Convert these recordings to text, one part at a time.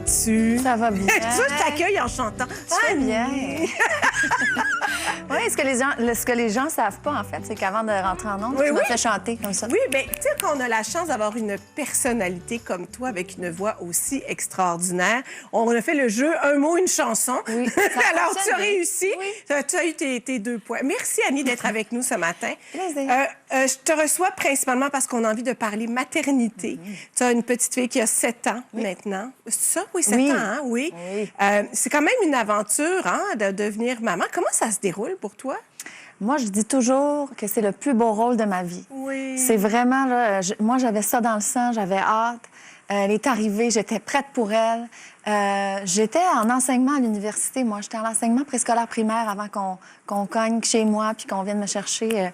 vas-tu? Ça va bien. Je t'accueille en chantant. Très bien. Oui, ce que les gens savent pas, en fait, c'est qu'avant de rentrer en ondes, tu m'as fait chanter comme ça. Oui, bien, tu sais, quand on a la chance d'avoir une personnalité comme toi, avec une voix aussi extraordinaire, on a fait le jeu « Un mot, une chanson Oui, ». Alors, tu as réussi. Oui. Tu as eu tes 2 points. Merci, Annie, d'être avec nous ce matin. Plaisir. Je te reçois principalement parce qu'on a envie de parler maternité. Tu as une petite fille qui a 7 ans maintenant. C'est ça? Oui, 7 ans, hein? Oui. C'est quand même une aventure, hein, de devenir maman. Comment ça se déroule pour toi? Moi, je dis toujours que c'est le plus beau rôle de ma vie. Oui. C'est vraiment, là, moi, j'avais ça dans le sang, j'avais hâte. Elle est arrivée, j'étais prête pour elle. J'étais en enseignement à l'université, moi. J'étais en enseignement préscolaire primaire avant qu'on cogne chez moi puis qu'on vienne me chercher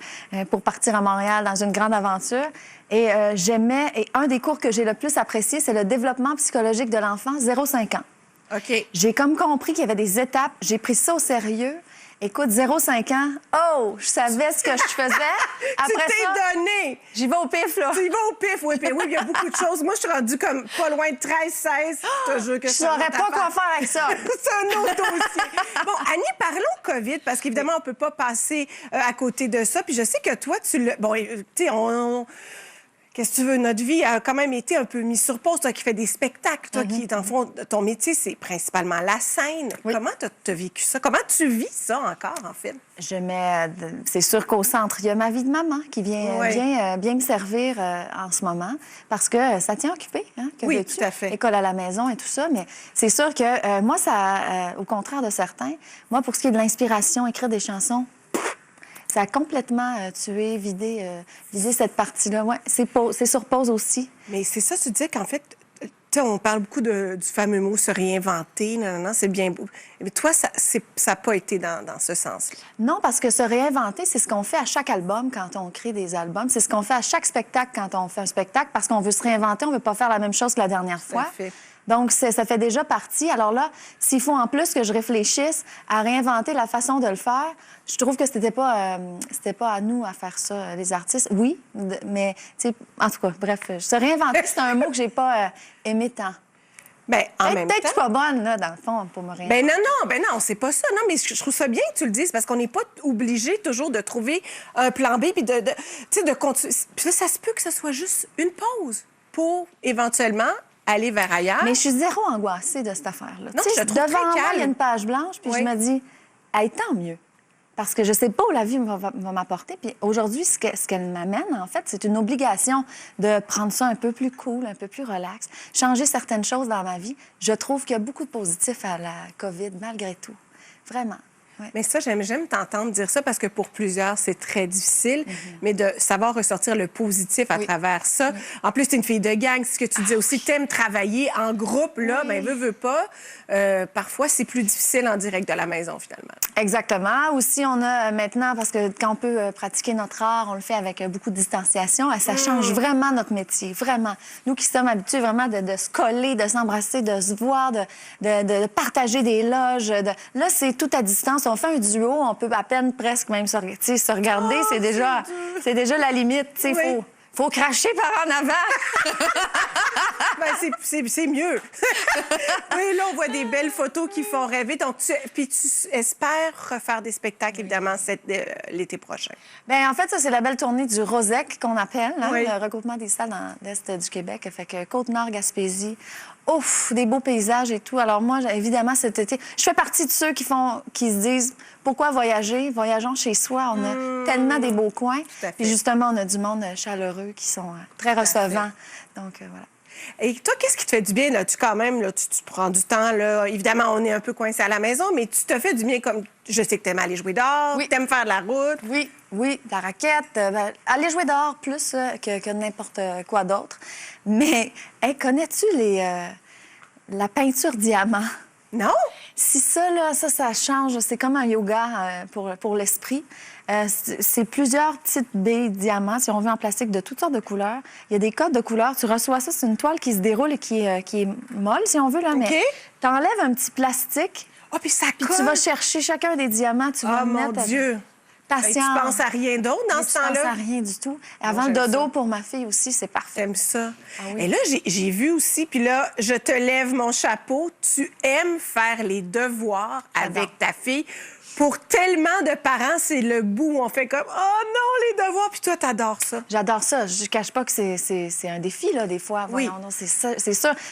pour partir à Montréal dans une grande aventure. Et j'aimais... Et un des cours que j'ai le plus apprécié, c'est le développement psychologique de l'enfant 0-5 ans. OK. J'ai comme compris qu'il y avait des étapes. J'ai pris ça au sérieux. Écoute, 0-5 ans, oh, je savais ce que je faisais. Après tu t'es donné! J'y vais au pif, là. Tu y vas au pif, oui. Puis oui, il y a beaucoup de choses. Moi, je suis rendue comme pas loin de 13-16. Je te jure que Je saurais pas quoi faire avec ça. C'est un autre dossier. Bon, Annie, parlons COVID, parce qu'évidemment, on peut pas passer à côté de ça. Puis je sais que toi, tu le... Bon, tu sais, qu'est-ce que tu veux? Notre vie a quand même été un peu mise sur pause. Toi qui fais des spectacles, toi qui, dans le fond, ton métier, c'est principalement la scène. Oui. Comment tu as vécu ça? Comment tu vis ça encore, en fait? Je mets... C'est sûr qu'au centre, il y a ma vie de maman qui vient bien me servir en ce moment parce que ça tient occupé. Hein, oui, tout à fait. École à la maison et tout ça. Mais c'est sûr que moi, ça, au contraire de certains, moi, pour ce qui est de l'inspiration, écrire des chansons, ça a complètement tué, vidé cette partie-là. Ouais, c'est sur pause aussi. Mais c'est ça, tu dis qu'en fait, tu sais, on parle beaucoup du fameux mot se réinventer, c'est bien beau. Mais toi, ça n'a pas été dans ce sens-là. Non, parce que se réinventer, c'est ce qu'on fait à chaque album quand on crée des albums. C'est ce qu'on fait à chaque spectacle quand on fait un spectacle parce qu'on veut se réinventer, on ne veut pas faire la même chose que la dernière fois. Fait. Donc, ça fait déjà partie. Alors là, s'il faut en plus que je réfléchisse à réinventer la façon de le faire, je trouve que c'était pas à nous à faire ça, les artistes. Oui, mais, tu sais, en tout cas, bref, se réinventer, c'est un mot que j'ai pas aimé tant. Bien, en même temps... Peut-être que je suis pas bonne, là, dans le fond, pour me réinventer. Ben non, c'est pas ça. Non, mais je trouve ça bien que tu le dises, parce qu'on n'est pas obligé toujours de trouver un plan B, puis tu sais, de continuer. Puis là, ça se peut que ce soit juste une pause pour, éventuellement, aller vers ailleurs. Mais je suis zéro angoissée de cette affaire-là. Non, je te trouve devant très moi, calme. il y a une page blanche, puis je me dis, hey, tant mieux. Parce que je sais pas où la vie va m'apporter. Puis aujourd'hui, ce qu'elle m'amène, en fait, c'est une obligation de prendre ça un peu plus cool, un peu plus relax, changer certaines choses dans ma vie. Je trouve qu'il y a beaucoup de positifs à la COVID, malgré tout. Vraiment. Ouais. Mais ça, j'aime t'entendre dire ça parce que pour plusieurs, c'est très difficile, mais de savoir ressortir le positif à travers ça. En plus, tu es une fille de gang, c'est ce que tu dis aussi. Tu aimes travailler en groupe, là, mais veux pas. Parfois, c'est plus difficile en direct de la maison, finalement. Exactement. Aussi, on a maintenant, parce que quand on peut pratiquer notre art, on le fait avec beaucoup de distanciation, ça change vraiment notre métier, vraiment. Nous qui sommes habitués vraiment de se coller, de s'embrasser, de se voir, de partager des loges. Là, c'est tout à distance. On fait un duo, on peut à peine presque même se regarder. C'est déjà la limite. Il faut cracher par en avant. Ben, c'est mieux. Oui, là, on voit des belles photos qui font rêver. Donc, puis tu espères refaire des spectacles, évidemment, l'été prochain. Bien, en fait, ça, c'est la belle tournée du Rosec qu'on appelle, hein, le regroupement des salles dans l'Est du Québec. Fait que Côte-Nord, Gaspésie, ouf, des beaux paysages et tout. Alors moi, évidemment, cet été, je fais partie de ceux qui se disent pourquoi voyager? Voyageons chez soi. On a tellement des beaux coins. Puis justement, on a du monde chaleureux qui sont très recevants. Donc, voilà. Et toi, qu'est-ce qui te fait du bien? Là? Tu prends du temps. Là. Évidemment, on est un peu coincé à la maison, mais tu te fais du bien comme... Je sais que tu aimes aller jouer dehors, tu aimes faire de la route. Oui, de la raquette. Aller jouer dehors plus que n'importe quoi d'autre. Mais connais-tu la peinture diamant? Non? Si ça change. C'est comme un yoga pour l'esprit. C'est plusieurs petites billes diamants, si on veut, en plastique de toutes sortes de couleurs. Il y a des codes de couleurs. Tu reçois ça, c'est une toile qui se déroule et qui est molle, si on veut, là. Mais tu enlèves un petit plastique. Ah, puis ça colle. Puis tu vas chercher chacun des diamants. Tu vas mon Dieu! patiente. Tu penses à rien d'autre dans ce temps-là? Je pense à rien du tout. Avant le dodo, pour ma fille aussi, c'est parfait. T'aimes ça? Ah oui. Et là, j'ai vu aussi, puis là, je te lève mon chapeau. Tu aimes faire les devoirs avec ta fille. Pour tellement de parents, c'est le bout où on fait comme « Oh non, les devoirs! » Puis toi, t'adores ça. J'adore ça. Je ne cache pas que c'est un défi, là, des fois. Oui. Voyons, non, c'est ça.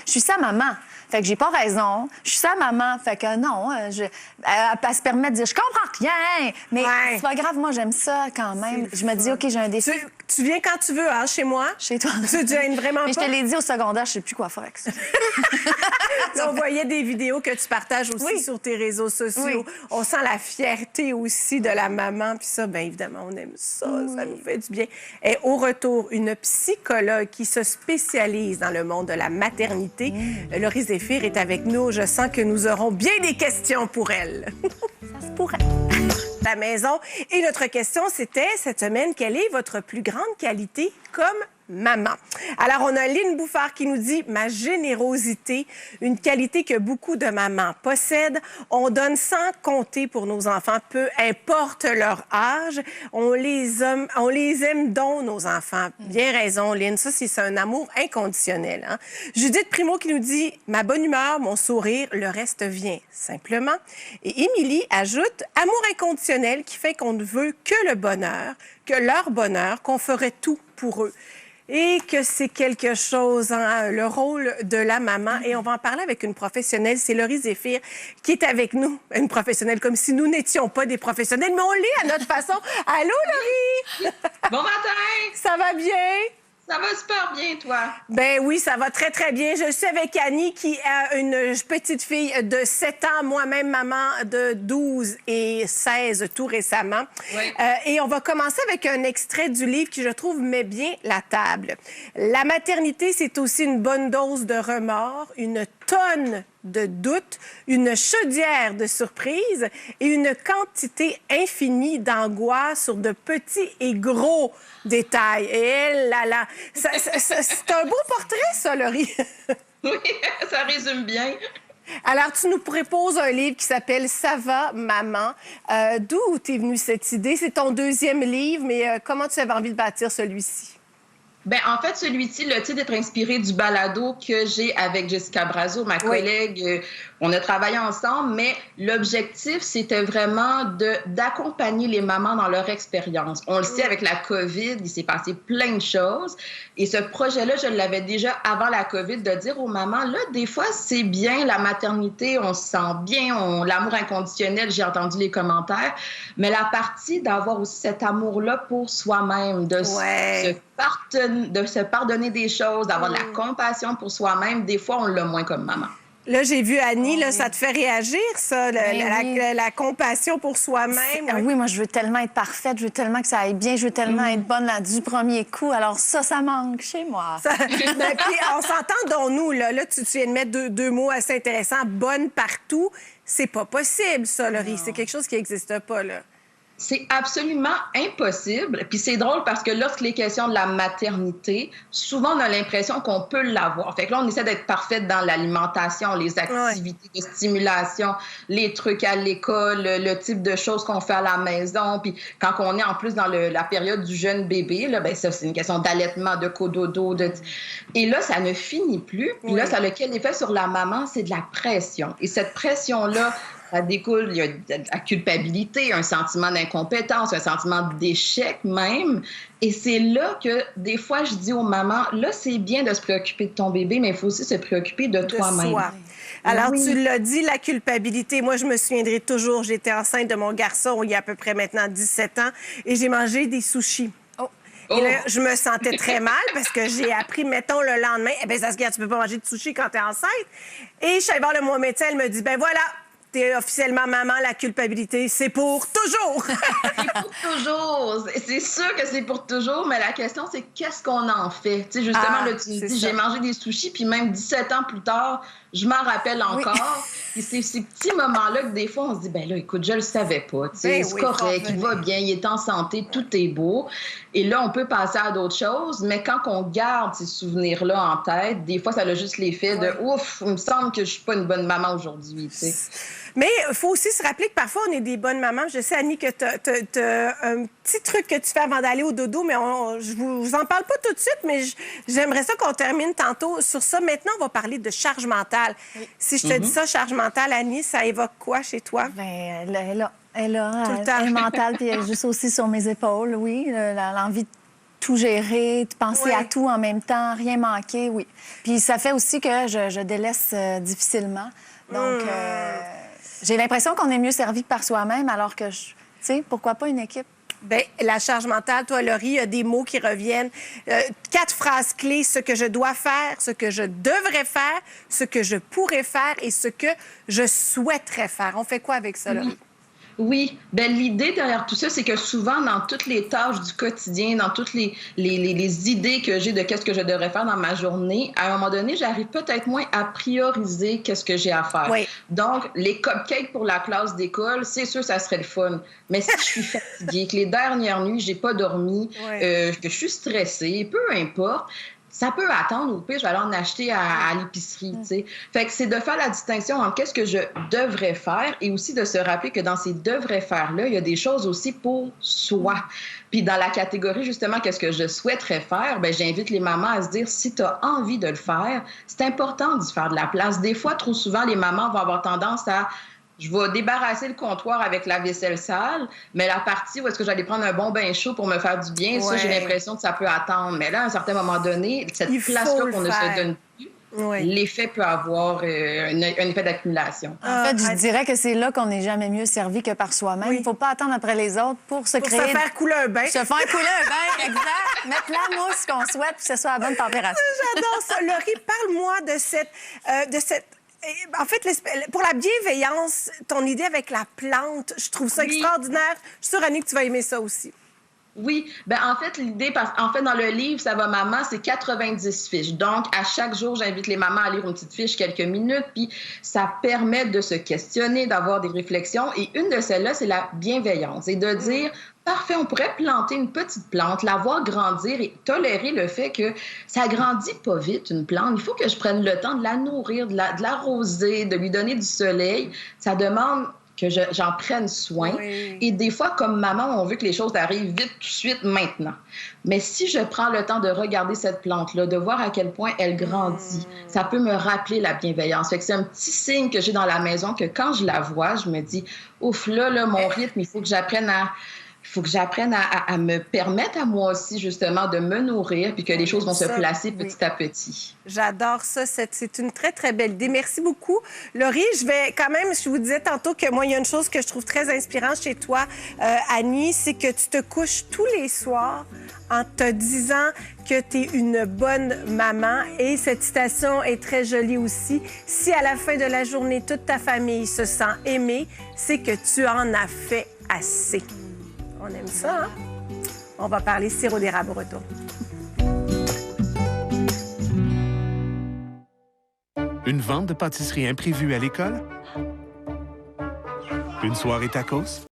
Je suis sa maman. Fait que j'ai pas raison. Je suis sa maman. Fait que non, elle se permet de dire « Je comprends rien! » Mais c'est pas grave, moi, j'aime ça quand même. Je me dis « OK, j'ai un défi. » Tu viens quand tu veux, hein, chez moi. Chez toi. Tu gênes vraiment Mais pas. je te l'ai dit au secondaire, je sais plus quoi faire avec ça. Là, on voyait des vidéos que tu partages aussi sur tes réseaux sociaux. Oui. On sent la fierté aussi de la maman. Puis ça, bien évidemment, on aime ça. Ça nous fait du bien. Et au retour, une psychologue qui se spécialise dans le monde de la maternité. Laurie Zéphir est avec nous. Je sens que nous aurons bien des questions pour elle. Ça se pourrait. La maison. Et notre question, c'était cette semaine, quelle est votre plus grande qualité comme maman? Alors, on a Lynn Bouffard qui nous dit « Ma générosité, une qualité que beaucoup de mamans possèdent. On donne sans compter pour nos enfants, peu importe leur âge. On les aime donc, nos enfants. » Bien raison, Lynn. Ça, c'est un amour inconditionnel. Hein? Judith Primo qui nous dit « Ma bonne humeur, mon sourire, le reste vient simplement. » Et Émilie ajoute « Amour inconditionnel qui fait qu'on ne veut que le bonheur, que leur bonheur, qu'on ferait tout pour eux. » Et que c'est quelque chose, hein, le rôle de la maman. Et on va en parler avec une professionnelle, c'est Laurie Zéphir, qui est avec nous. Une professionnelle, comme si nous n'étions pas des professionnels, mais on l'est à notre façon. Allô, Laurie? Bon matin! Ça va bien? Ça va super bien, toi? Ben oui, ça va très, très bien. Je suis avec Annie, qui a une petite fille de 7 ans, moi-même maman de 12 et 16 tout récemment. Oui. Et on va commencer avec un extrait du livre qui, je trouve, met bien la table. La maternité, c'est aussi une bonne dose de remords, une tonne de doutes, une chaudière de surprises et une quantité infinie d'angoisse sur de petits et gros détails. Et là, c'est un beau portrait, ça, Laurie. Oui, ça résume bien. Alors, tu nous proposes un livre qui s'appelle « Ça va, maman ». D'où t'es venue cette idée? C'est ton deuxième livre, mais comment tu avais envie de bâtir celui-ci? Bien, en fait, celui-ci, le titre est inspiré du balado que j'ai avec Jessica Brazo, ma collègue. On a travaillé ensemble, mais l'objectif, c'était vraiment d'accompagner les mamans dans leur expérience. On le sait, avec la COVID, il s'est passé plein de choses. Et ce projet-là, je l'avais déjà avant la COVID, de dire aux mamans, là, des fois, c'est bien la maternité, on se sent bien, l'amour inconditionnel, j'ai entendu les commentaires, mais la partie d'avoir aussi cet amour-là pour soi-même, de se pardonner des choses, d'avoir de la compassion pour soi-même, des fois, on l'a moins comme maman. Là, j'ai vu Annie, là, ça te fait réagir, ça, la compassion pour soi-même. Oui, moi, je veux tellement être parfaite, je veux tellement que ça aille bien, je veux tellement être bonne là, du premier coup. Alors ça manque chez moi. Puis, on s'entend, nous, là, tu viens de mettre deux mots assez intéressants, bonne partout. C'est pas possible, ça, Laurie. C'est quelque chose qui n'existe pas, là. C'est absolument impossible. Puis c'est drôle parce que lorsqu'il est question de la maternité, souvent on a l'impression qu'on peut l'avoir. Fait que là, on essaie d'être parfaite dans l'alimentation, les activités de stimulation, les trucs à l'école, le type de choses qu'on fait à la maison. Puis quand on est en plus dans la période du jeune bébé, là, ben ça, c'est une question d'allaitement, de cododo. Et là, ça ne finit plus. Puis là, ça a quel effet sur la maman? C'est de la pression. Et cette pression-là, ça découle, il y a de la culpabilité, un sentiment d'incompétence, un sentiment d'échec même. Et c'est là que, des fois, je dis aux mamans, là, c'est bien de se préoccuper de ton bébé, mais il faut aussi se préoccuper de toi-même. Alors, tu l'as dit, la culpabilité. Moi, je me souviendrai toujours, j'étais enceinte de mon garçon il y a à peu près maintenant 17 ans et j'ai mangé des sushis. Et là, je me sentais très mal parce que j'ai appris, mettons, le lendemain, eh bien, ça se garde, tu peux pas manger de sushis quand t'es enceinte. Et je suis allée voir mon médecin, elle me dit, ben voilà, t'es officiellement maman, la culpabilité, c'est pour toujours. C'est pour toujours. C'est sûr que c'est pour toujours, mais la question, c'est qu'est-ce qu'on en fait? Tu sais, justement, là, tu dis, j'ai mangé des sushis, puis même 17 ans plus tard, je m'en rappelle encore. Et c'est ces petits moments-là que des fois, on se dit, ben là, écoute, je le savais pas. Tu sais, c'est correct, il va bien, il est en santé, tout est beau. Et là, on peut passer à d'autres choses, mais quand on garde ces souvenirs-là en tête, des fois, ça a juste l'effet de, ouf, il me semble que je suis pas une bonne maman aujourd'hui, tu sais. Mais il faut aussi se rappeler que parfois, on est des bonnes mamans. Je sais, Annie, que tu as un petit truc que tu fais avant d'aller au dodo, mais je vous en parle pas tout de suite, mais j'aimerais ça qu'on termine tantôt sur ça. Maintenant, on va parler de charge mentale. Oui. Si je te dis ça, charge mentale, Annie, ça évoque quoi chez toi? Bien, elle est mentale, puis elle est juste aussi sur mes épaules, oui. L'envie de tout gérer, de penser à tout en même temps, rien manquer, oui. Puis ça fait aussi que je délaisse difficilement. Donc, j'ai l'impression qu'on est mieux servi que par soi-même, alors que, tu sais, pourquoi pas une équipe? Bien, la charge mentale, toi, Laurie, il y a des mots qui reviennent. 4 phrases clés: ce que je dois faire, ce que je devrais faire, ce que je pourrais faire et ce que je souhaiterais faire. On fait quoi avec ça, Laurie? Oui, bien, l'idée derrière tout ça, c'est que souvent, dans toutes les tâches du quotidien, dans toutes les idées que j'ai de qu'est-ce que je devrais faire dans ma journée, à un moment donné, j'arrive peut-être moins à prioriser qu'est-ce que j'ai à faire. Oui. Donc, les cupcakes pour la classe d'école, c'est sûr, ça serait le fun. Mais si je suis fatiguée, que les dernières nuits, j'ai pas dormi, que je suis stressée, peu importe, ça peut attendre, au pire, je vais aller en acheter à l'épicerie, tu sais. Fait que c'est de faire la distinction entre qu'est-ce que je devrais faire et aussi de se rappeler que dans ces devrais faire-là, il y a des choses aussi pour soi. Puis dans la catégorie, justement, qu'est-ce que je souhaiterais faire, bien, j'invite les mamans à se dire, si tu as envie de le faire, c'est important d'y faire de la place. Des fois, trop souvent, les mamans vont avoir tendance à: je vais débarrasser le comptoir avec la vaisselle sale, mais la partie où est-ce que j'allais prendre un bon bain chaud pour me faire du bien, ça, j'ai l'impression que ça peut attendre. Mais là, à un certain moment donné, cette place-là qu'on ne se donne plus, l'effet peut avoir un effet d'accumulation. En fait, je dirais que c'est là qu'on n'est jamais mieux servi que par soi-même. Il ne faut pas attendre après les autres pour se créer... se faire couler un bain. Se faire couler un bain, exact. Mettre la mousse qu'on souhaite, puis que ce soit à bonne température. J'adore ça. Laurie, parle-moi de cette... En fait, pour la bienveillance, ton idée avec la plante, je trouve ça extraordinaire. Je suis sûre, Annie, que tu vas aimer ça aussi. Oui, bien, en fait, l'idée, en fait, dans le livre Ça va maman, c'est 90 fiches. Donc, à chaque jour, j'invite les mamans à lire une petite fiche quelques minutes, puis ça permet de se questionner, d'avoir des réflexions. Et une de celles-là, c'est la bienveillance. Et de dire, parfait, on pourrait planter une petite plante, la voir grandir et tolérer le fait que ça grandit pas vite, une plante. Il faut que je prenne le temps de la nourrir, de l'arroser, de lui donner du soleil. Ça demande que j'en prenne soin. Oui. Et des fois, comme maman, on veut que les choses arrivent vite, tout de suite, maintenant. Mais si je prends le temps de regarder cette plante-là, de voir à quel point elle grandit, ça peut me rappeler la bienveillance. Fait que c'est un petit signe que j'ai dans la maison que quand je la vois, je me dis, ouf, là, mon rythme, il faut que j'apprenne à me permettre à moi aussi, justement, de me nourrir puis que les choses vont se placer petit à petit. J'adore ça. C'est une très, très belle idée. Merci beaucoup. Laurie, je vais quand même, je vous disais tantôt que moi, il y a une chose que je trouve très inspirante chez toi, Annie, c'est que tu te couches tous les soirs en te disant que tu es une bonne maman. Et cette citation est très jolie aussi. Si à la fin de la journée, toute ta famille se sent aimée, c'est que tu en as fait assez. On aime ça, hein? On va parler sirop d'érable au retour. Une vente de pâtisserie imprévue à l'école? Une soirée tacos?